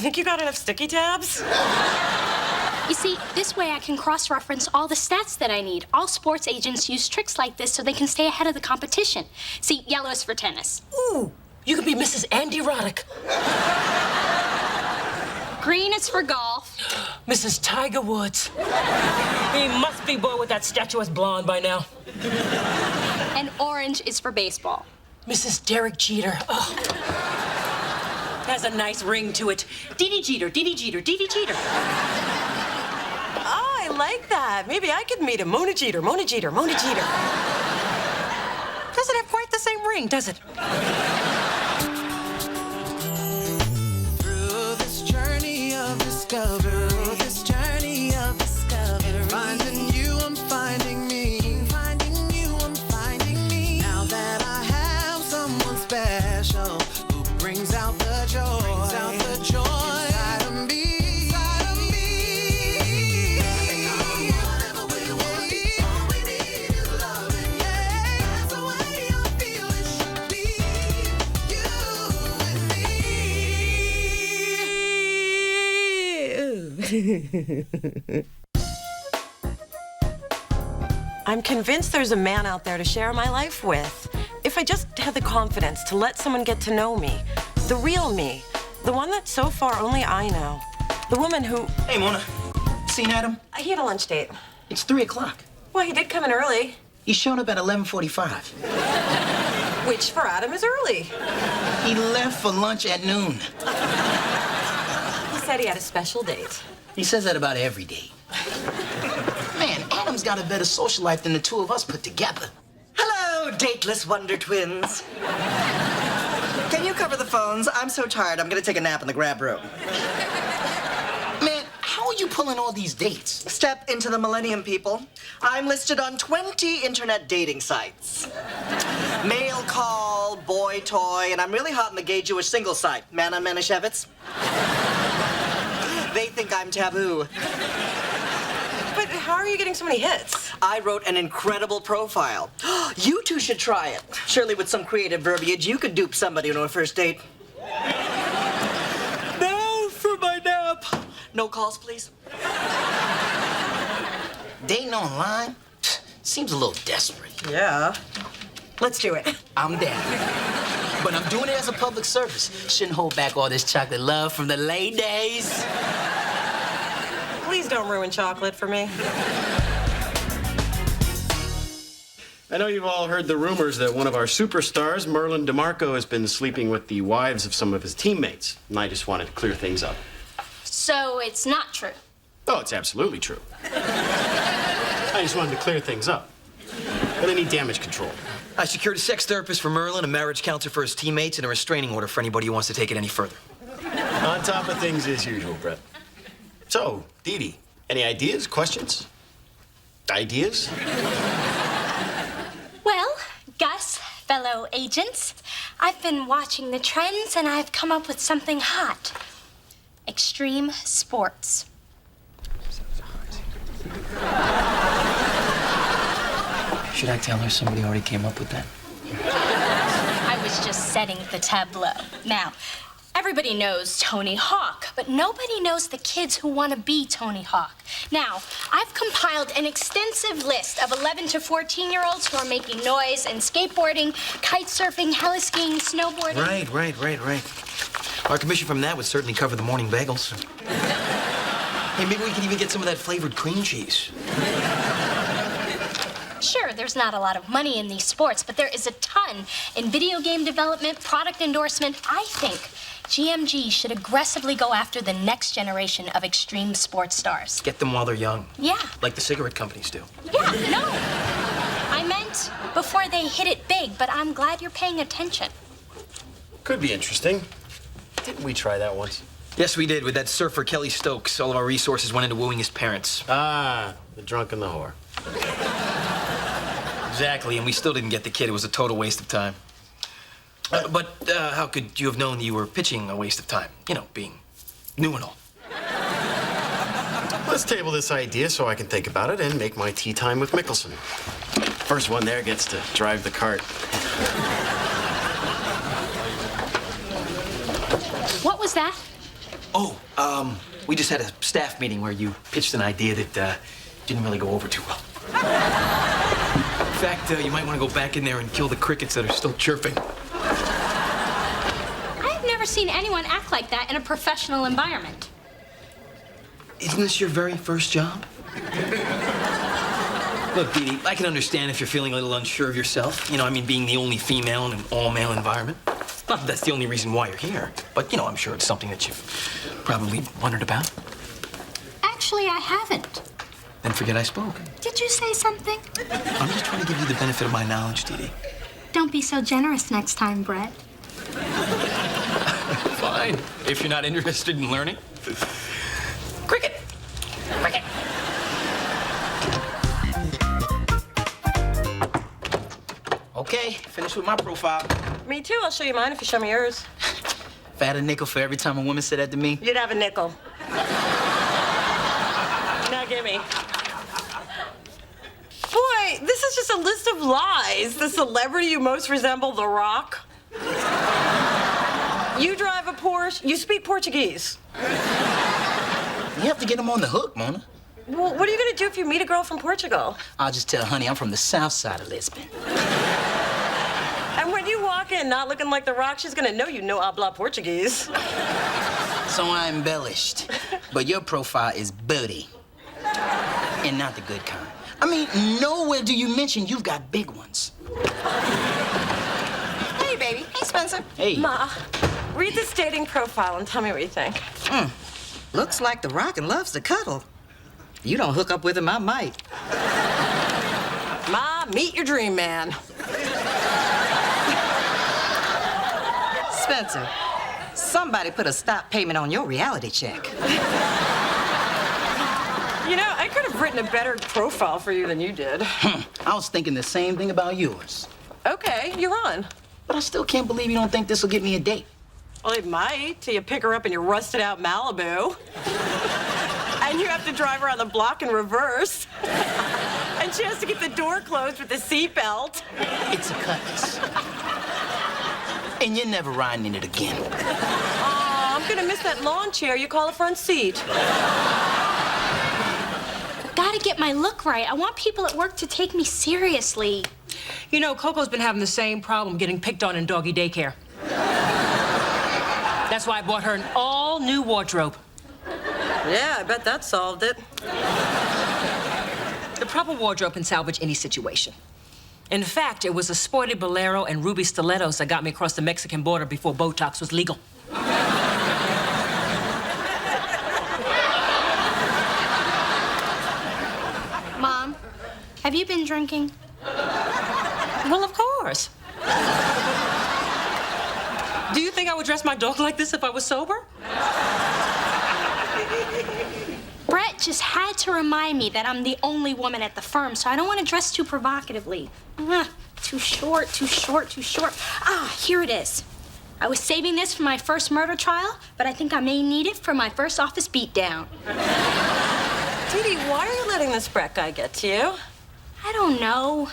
think you got enough sticky tabs? You see, this way I can cross-reference all the stats that I need. All sports agents use tricks like this so they can stay ahead of the competition. See, yellow is for tennis. Ooh, you could be Mrs. Andy Roddick. Green is for golf. Mrs. Tiger Woods. He must be bored with that statuesque blonde by now. And orange is for baseball. Mrs. Derek Jeter. Oh. Has a nice ring to it. Dee Dee Jeter, Dee Dee Jeter, Dee Dee Jeter. Oh, I like that. Maybe I could meet him. Mona Jeter, Mona Jeter, Mona Jeter. Doesn't have quite the same ring, does it? Through this journey of discovery, finding you, I'm finding me. Finding you, I'm finding me. Now that I have someone special who brings out the joy, inside of me. Whatever we want, all we need is loving. Yeah, that's the way I feel it should be. You and me. I'm convinced there's a man out there to share my life with. If I just had the confidence to let someone get to know me, the real me, the one that so far only I know, the woman who... Hey, Mona. Seen Adam? He had a lunch date. It's 3 o'clock. Well, he did come in early, He showed up at 11:45. which for Adam is early. He left for lunch at noon. He said he had a special date. He says that about every day. Man, Adam's got a better social life than the two of us put together. Hello, dateless Wonder Twins. Can you cover the phones? I'm so tired, I'm gonna take a nap in the grab room. Man, how are you pulling all these dates? Step into the millennium, people. I'm listed on 20 internet dating sites. Male call, boy toy, and I'm really hot in the gay Jewish single site, Man on Manischewitz. They think I'm taboo. But how are you getting so many hits? I wrote an incredible profile. You two should try it. Surely with some creative verbiage, you could dupe somebody on a first date. Now for my nap. No calls, please. Dating online? Seems a little desperate. Yeah. Let's do it. I'm down. But I'm doing it as a public service. Shouldn't hold back all this chocolate love from the ladies. Please don't ruin chocolate for me. I know you've all heard the rumors that one of our superstars, Merlin DeMarco, has been sleeping with the wives of some of his teammates. And I just wanted to clear things up. So it's not true. Oh, it's absolutely true. I just wanted to clear things up. But I need damage control. I secured a sex therapist for Merlin, a marriage counselor for his teammates, and a restraining order for anybody who wants to take it any further. On top of things as usual, Brett. So, Dee Dee, any ideas, questions? Ideas? Well, Gus, fellow agents, I've been watching the trends and I've come up with something hot. Extreme sports. Should I tell her somebody already came up with that? I was just setting the tableau. Now, everybody knows Tony Hawk, but nobody knows the kids who want to be Tony Hawk. Now, I've compiled an extensive list of 11 to 14-year-olds who are making noise in skateboarding, kite surfing, heli-skiing, snowboarding. Right. Our commission from that would certainly cover the morning bagels. Hey, maybe we could even get some of that flavored cream cheese. Sure, there's not a lot of money in these sports, but there is a ton in video game development, product endorsement. I think GMG should aggressively go after the next generation of extreme sports stars. Get them while they're young. Yeah. Like the cigarette companies do. Yeah, no. I meant before they hit it big, but I'm glad you're paying attention. Could be interesting. Didn't we try that once? Yes, we did, with that surfer Kelly Stokes. All of our resources went into wooing his parents. Ah, the drunk and the whore. Exactly, and we still didn't get the kid. It was a total waste of time. But how could you have known you were pitching a waste of time? You know, being new and all. Let's table this idea so I can think about it and make my tea time with Mickelson. First one there gets to drive the cart. What was that? We just had a staff meeting where you pitched an idea that didn't really go over too well. In fact, you might want to go back in there and kill the crickets that are still chirping. I've never seen anyone act like that in a professional environment. Isn't this your very first job? Look, Dee Dee, I can understand if you're feeling a little unsure of yourself. You know, I mean, being the only female in an all-male environment. Not that that's the only reason why you're here, but, you know, I'm sure it's something that you've probably wondered about. Actually, I haven't. Then forget I spoke. Did you say something? I'm just trying to give you the benefit of my knowledge, Dee Dee. Don't be so generous next time, Brett. Fine, if you're not interested in learning. Cricket! Cricket! Okay, finished with my profile. Me too. I'll show you mine if you show me yours. If I had a nickel for every time a woman said that to me, You'd have a nickel. Now give me. Boy, this is just a list of lies. The celebrity you most resemble, The Rock. You drive a Porsche. You speak Portuguese. you have to get them on the hook, Mona. Well, what are you gonna do if you meet a girl from Portugal? I'll just tell honey I'm from the south side of Lisbon. And when you walk in not looking like The Rock, she's gonna know you no habla Portuguese. So I embellished. But your profile is booty. And not the good kind. I mean, nowhere do you mention you've got big ones. Hey, baby. Hey, Spencer. Hey. Ma, read this dating profile and tell me what you think. Looks like The Rock and loves to cuddle. You don't hook up with him, I might. Ma, meet your dream man. Spencer, somebody put a stop payment on your reality check. You know, I could have written a better profile for you than you did. I was thinking the same thing about yours. Okay, you're on. But I still can't believe you don't think this will get me a date. Well, it might, till you pick her up in your rusted-out Malibu. And you have to drive her on the block in reverse. And she has to keep the door closed with the seatbelt. It's a cutlass. And you're never riding in it again. Oh, I'm gonna miss that lawn chair you call a front seat. Gotta get my look right. I want people at work to take me seriously. You know, Coco's been having the same problem getting picked on in doggy daycare. That's why I bought her an all-new wardrobe. Yeah, I bet that solved it. The proper wardrobe can salvage any situation. In fact, it was a sporty bolero and ruby stilettos that got me across the Mexican border before Botox was legal. Mom, have you been drinking? Well, of course. Do you think I would dress my dog like this if I was sober? Brett just had to remind me that I'm the only woman at the firm, so I don't want to dress too provocatively. Too short, too short, too short. Ah, here it is. I was saving this for my first murder trial, but I think I may need it for my first office beatdown. Dee Dee, why are you letting this Brett guy get to you? I don't know.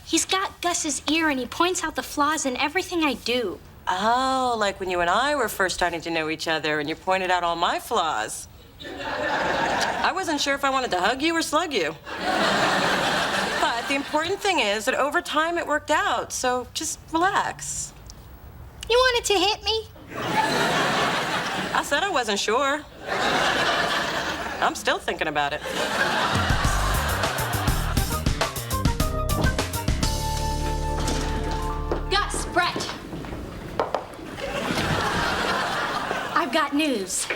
He's got Gus's ear and he points out the flaws in everything I do. Oh, like when you and I were first starting to know each other and you pointed out all my flaws. I wasn't sure if I wanted to hug you or slug you. But the important thing is that over time it worked out, so just relax. You wanted to hit me? I said I wasn't sure. I'm still thinking about it. Gus, Brett. I've got news.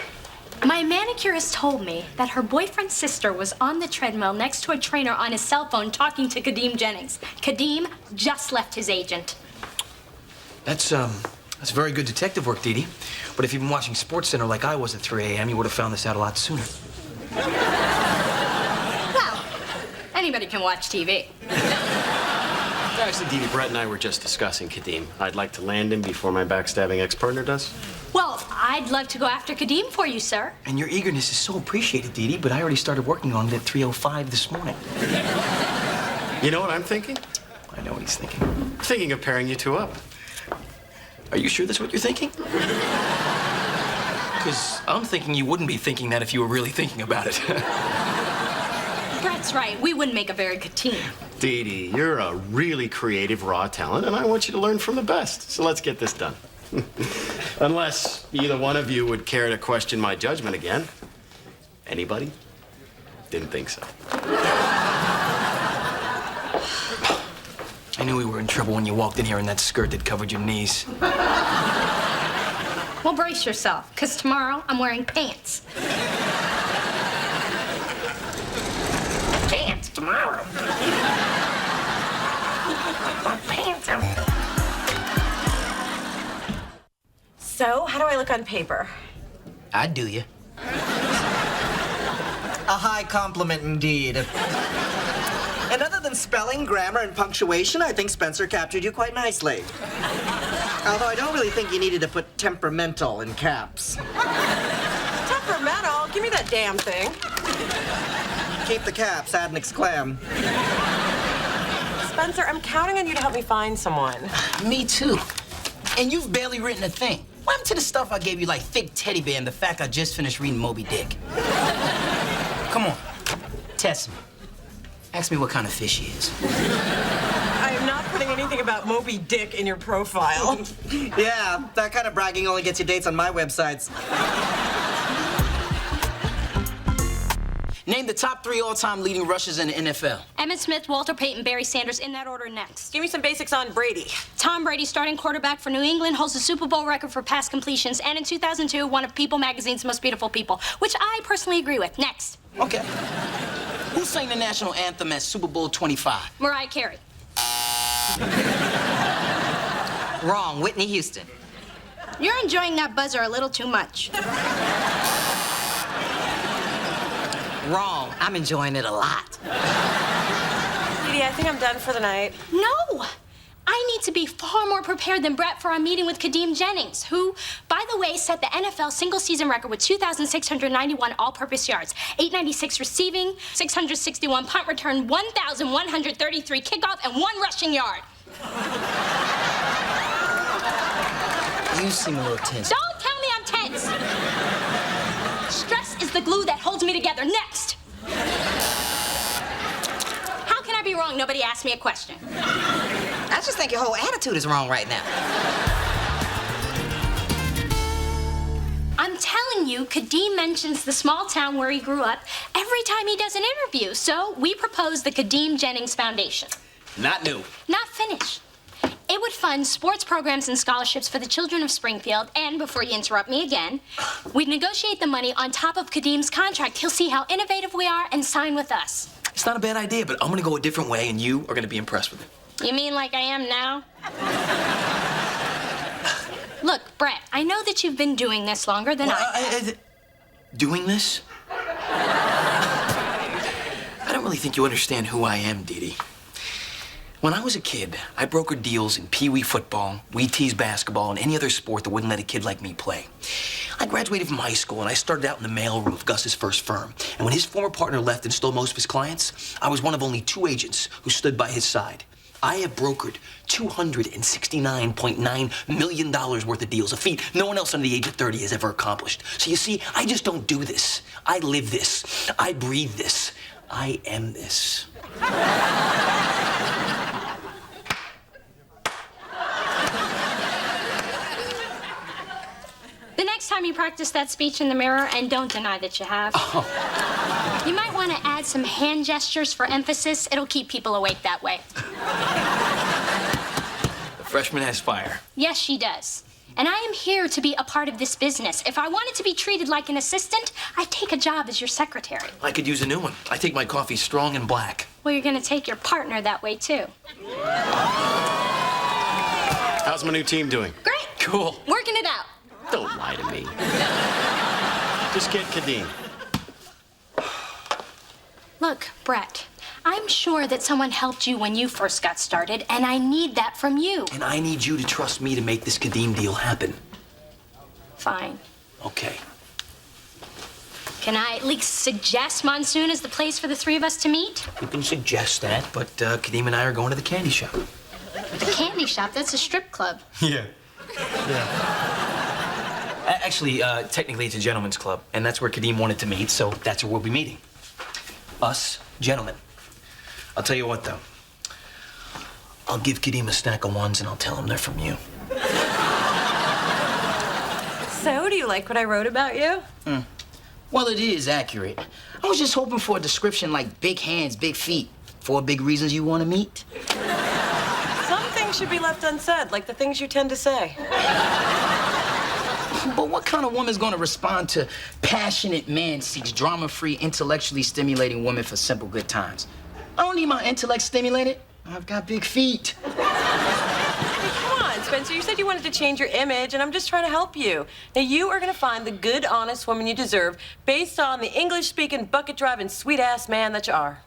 My manicurist told me that her boyfriend's sister was on the treadmill next to a trainer on his cell phone talking to Kadeem Jennings. Kadeem just left his agent. That's very good detective work, Dee Dee. But if you've been watching SportsCenter like I was at 3 a.m., you would have found this out a lot sooner. Well, anybody can watch TV. Actually, Dee Dee, Brett and I were just discussing Kadeem. I'd like to land him before my backstabbing ex-partner does. Well, I'd love to go after Kadeem for you, sir. And your eagerness is so appreciated, Dee Dee, but I already started working on it at 3:05 this morning. You know what I'm thinking? I know what he's thinking. Thinking of pairing you two up. Are you sure that's what you're thinking? because I'm thinking you wouldn't be thinking that if you were really thinking about it. Brett's right. We wouldn't make a very good team. Dee Dee, you're a really creative, raw talent, and I want you to learn from the best. So let's get this done. Unless either one of you would care to question my judgment again. Anybody? Didn't think so. I knew we were in trouble when you walked in here in that skirt that covered your knees. Well, brace yourself, because tomorrow I'm wearing pants. Pants tomorrow. Pants. So, how do I look on paper? I do you. A high compliment indeed. And other than spelling, grammar, and punctuation, I think Spencer captured you quite nicely. Although I don't really think you needed to put temperamental in caps. Temperamental? Give me that damn thing. Keep the caps, add an exclam. Spencer, I'm counting on you to help me find someone. Me too. And you've barely written a thing. What happened to the stuff I gave you, like Fig Teddy Bear and the fact I just finished reading Moby Dick? Come on, test me. Ask me what kind of fish he is. I am not putting anything about Moby Dick in your profile. Yeah, that kind of bragging only gets you dates on my websites. Name the top 3 all-time leading rushers in the NFL. Emmitt Smith, Walter Payton, Barry Sanders, in that order next. Give me some basics on Brady. Tom Brady, starting quarterback for New England, holds the Super Bowl record for pass completions, and in 2002, one of People magazine's most beautiful people, which I personally agree with. Next. Okay. Who sang the national anthem at Super Bowl 25? Mariah Carey. Wrong, Whitney Houston. You're enjoying that buzzer a little too much. Wrong, I'm enjoying it a lot. Dee Dee, I think I'm done for the night. No! I need to be far more prepared than Brett for our meeting with Kadeem Jennings, who, by the way, set the NFL single-season record with 2,691 all-purpose yards, 896 receiving, 661 punt return, 1,133 kickoff, and 1 rushing yard. You seem a little tense. Don't tell me I'm tense! Stress is the glue that holds me together. Next! How can I be wrong? Nobody asked me a question. I just think your whole attitude is wrong right now. I'm telling you, Kadeem mentions the small town where he grew up every time he does an interview. So we proposed the Kadeem Jennings Foundation. Not new. Not finished. It would fund sports programs and scholarships for the children of Springfield, and before you interrupt me again, we'd negotiate the money on top of Kadeem's contract. He'll see how innovative we are and sign with us. It's not a bad idea, but I'm gonna go a different way, and you are gonna be impressed with it. You mean like I am now? Look, Brett, I know that you've been doing this longer than Doing this? I don't really think you understand who I am, Dee Dee. When I was a kid, I brokered deals in Pee Wee football, Wee Tees basketball, and any other sport that wouldn't let a kid like me play. I graduated from high school, and I started out in the mailroom of Gus's first firm. And when his former partner left and stole most of his clients, I was one of only 2 agents who stood by his side. I have brokered $269.9 million worth of deals, a feat no one else under the age of 30 has ever accomplished. So you see, I just don't do this. I live this. I breathe this. I am this. The next time you practice that speech in the mirror, and don't deny that you have, you might want to add some hand gestures for emphasis. It'll keep people awake that way. The freshman has fire. Yes, she does. And I am here to be a part of this business. If I wanted to be treated like an assistant, I'd take a job as your secretary. I could use a new one. I take my coffee strong and black. Well, you're going to take your partner that way, too. How's my new team doing? Great. Cool. Working it out. Don't lie to me. Just get Kadeem. Look, Brett, I'm sure that someone helped you when you first got started, and I need that from you. And I need you to trust me to make this Kadeem deal happen. Fine. Okay. Can I at least suggest Monsoon as the place for the 3 of us to meet? You can suggest that, but Kadeem and I are going to the candy shop. The candy shop? That's a strip club. Yeah. Actually, technically it's a gentleman's club, and that's where Kadeem wanted to meet, so that's where we'll be meeting. Us, gentlemen. I'll tell you what, though. I'll give Kadeem a stack of ones, and I'll tell him they're from you. So, do you like what I wrote about you? Well, it is accurate. I was just hoping for a description like big hands, big feet. 4 big reasons you want to meet. Some things should be left unsaid, like the things you tend to say. But what kind of woman's gonna respond to passionate man seeks drama-free, intellectually stimulating woman for simple good times? I don't need my intellect stimulated. I've got big feet. Come on, Spencer, you said you wanted to change your image, and I'm just trying to help you. Now, you are gonna find the good, honest woman you deserve based on the English-speaking, bucket-driving, sweet-ass man that you are.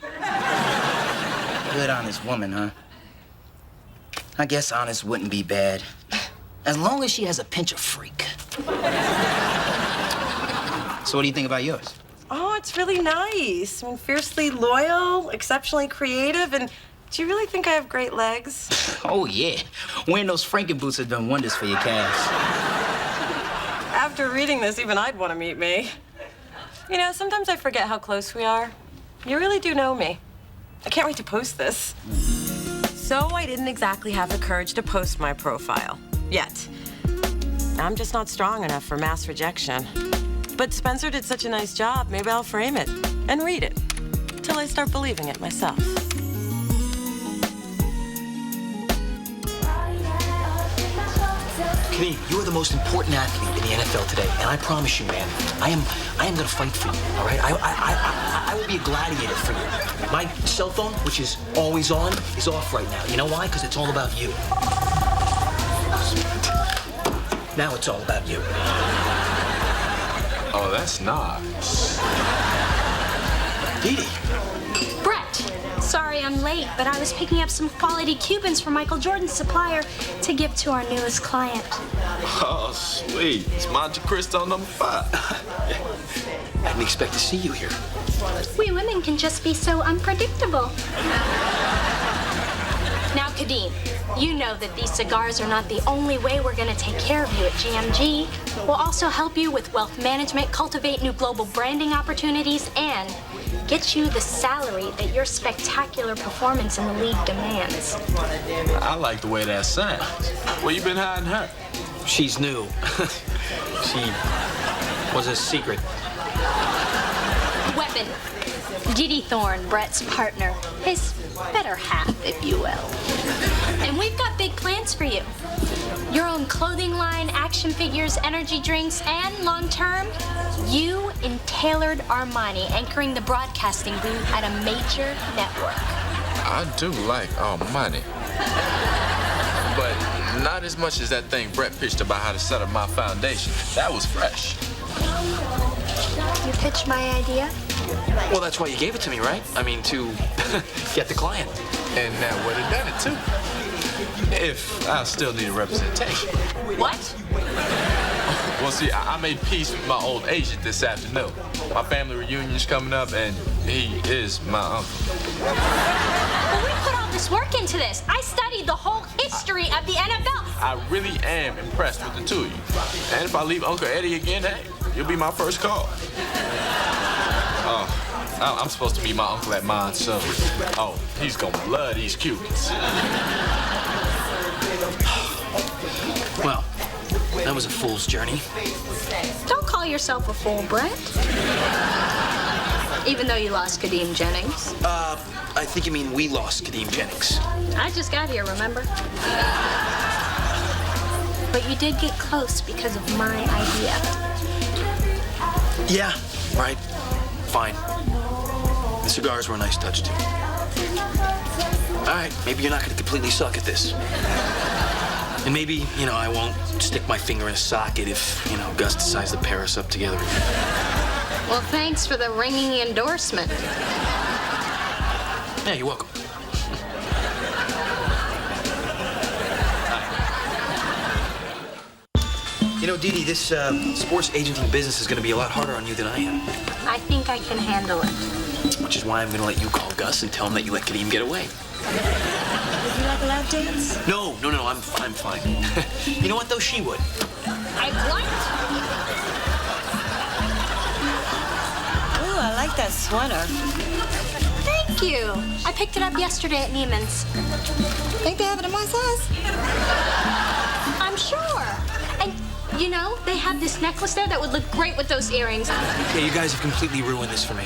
Good, honest woman, huh? I guess honest wouldn't be bad. As long as she has a pinch of freak. So what do you think about yours? Oh, it's really nice. I mean, fiercely loyal, exceptionally creative, and do you really think I have great legs? Oh, yeah. Wearing those Franken boots has done wonders for your calves. After reading this, even I'd want to meet me. You know, sometimes I forget how close we are. You really do know me. I can't wait to post this. So I didn't exactly have the courage to post my profile. Yet. I'm just not strong enough for mass rejection. But Spencer did such a nice job, maybe I'll frame it and read it till I start believing it myself. Kadeem, you are the most important athlete in the NFL today, and I promise you, man, I am gonna fight for you, all right? I will be a gladiator for you. My cell phone, which is always on, is off right now. You know why? Because it's all about you. Now it's all about you. Oh, that's nice. Dee Dee. Brett, sorry I'm late, but I was picking up some quality Cubans from Michael Jordan's supplier to give to our newest client. Oh, sweet. It's Monte Cristo #5. I didn't expect to see you here. We women can just be so unpredictable. Now, Kadeem, you know that these cigars are not the only way we're going to take care of you at GMG. We'll also help you with wealth management, cultivate new global branding opportunities, and get you the salary that your spectacular performance in the league demands. I like the way that sounds. Where you been hiding her? She's new. She was a secret. Weapon. Dee Dee Thorne, Brett's partner. His better half, if you will. And we've got big plans for you. Your own clothing line, action figures, energy drinks, and long-term, you in tailored Armani anchoring the broadcasting booth at a major network. I do like money. But not as much as that thing Brett pitched about how to set up my foundation. That was fresh. You pitched my idea? Well, that's why you gave it to me, right? I mean, to get the client. And that would have done it, too. If I still need a representation. What? Well, see, I made peace with my old agent this afternoon. My family reunion's coming up, and he is my uncle. Well, we put all this work into this. I studied the whole history of the NFL. I really am impressed with the two of you. And if I leave Uncle Eddie again, hey, you'll be my first call. Oh, I'm supposed to meet my uncle at mine, so... Oh, he's gonna love these Cubans. Well, that was a fool's journey. Don't call yourself a fool, Brett. Even though you lost Kadeem Jennings. I think you mean we lost Kadeem Jennings. I just got here, remember? But you did get close because of my idea. Yeah, right. Fine. The cigars were a nice touch, too. All right, maybe you're not going to completely suck at this. And maybe, I won't stick my finger in a socket if, Gus decides to pair us up together. Well, thanks for the ringing endorsement. Yeah, you're welcome. Dee Dee, this sports agenting business is going to be a lot harder on you than I am. I think I can handle it. Which is why I'm going to let you call Gus and tell him that you let Kadeem get away. Would you like a lap dance? No, I'm fine. You know what, though? She would. I what? nice sweater. Thank you. I picked it up yesterday at Neiman's. Think they have it in my size? I'm sure. And, you know, they have this necklace there that would look great with those earrings. Okay, you guys have completely ruined this for me.